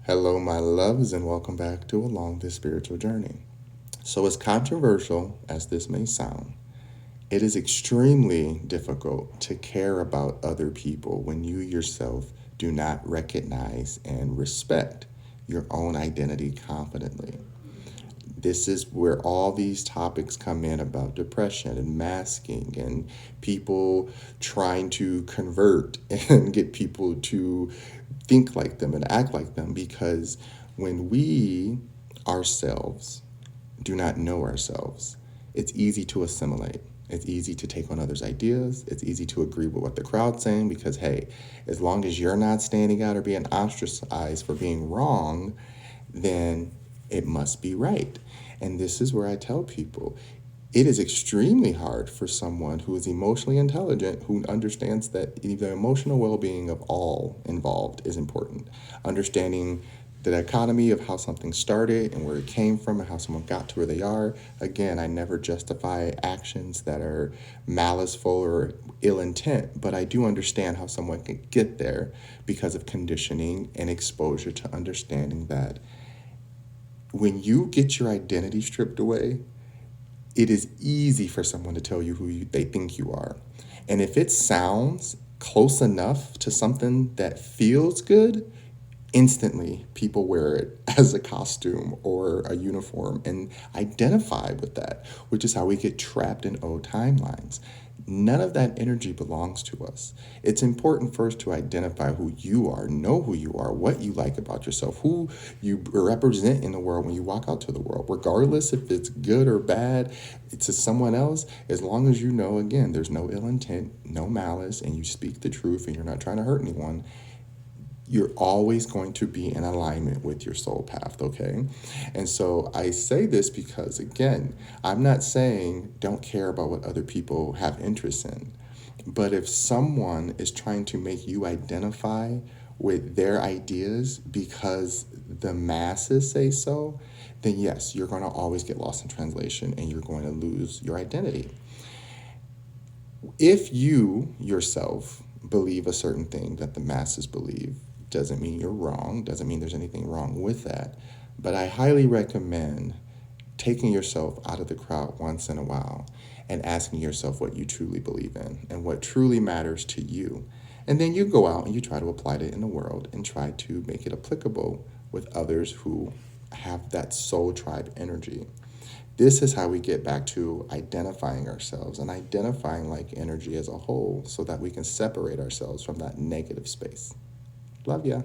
Hello, my loves, and welcome back to Along This Spiritual Journey. So, as controversial as this may sound, it is extremely difficult to care about other people when you yourself do not recognize and respect your own identity confidently. This is where all these topics come in about depression and masking and people trying to convert and get people to think like them and act like them, because when we ourselves do not know ourselves, it's easy to assimilate. It's easy to take on others' ideas. It's easy to agree with what the crowd's saying because, hey, as long as you're not standing out or being ostracized for being wrong, then it must be right. And this is where I tell people it is extremely hard for someone who is emotionally intelligent, who understands that the emotional well being of all involved is important. Understanding the dichotomy of how something started and where it came from and how someone got to where they are. Again, I never justify actions that are maliceful or ill intent, but I do understand how someone can get there because of conditioning and exposure to understanding that when you get your identity stripped away, it is easy for someone to tell you they think you are. And if it sounds close enough to something that feels good, instantly people wear it as a costume or a uniform and identify with that, which is how we get trapped in old timelines. None of that energy belongs to us. It's important first to identify who you are, know who you are, what you like about yourself, who you represent in the world when you walk out to the world, regardless if it's good or bad to someone else, as long as you know, again, there's no ill intent, no malice, and you speak the truth and you're not trying to hurt anyone, you're always going to be in alignment with your soul path, okay? And so I say this because, again, I'm not saying don't care about what other people have interest in. But if someone is trying to make you identify with their ideas because the masses say so, then yes, you're going to always get lost in translation and you're going to lose your identity. If you yourself believe a certain thing that the masses believe, doesn't mean you're wrong, doesn't mean there's anything wrong with that. But I highly recommend taking yourself out of the crowd once in a while and asking yourself what you truly believe in and what truly matters to you. And then you go out and you try to apply it in the world and try to make it applicable with others who have that soul tribe energy. This is how we get back to identifying ourselves and identifying like energy as a whole so that we can separate ourselves from that negative space. Love ya.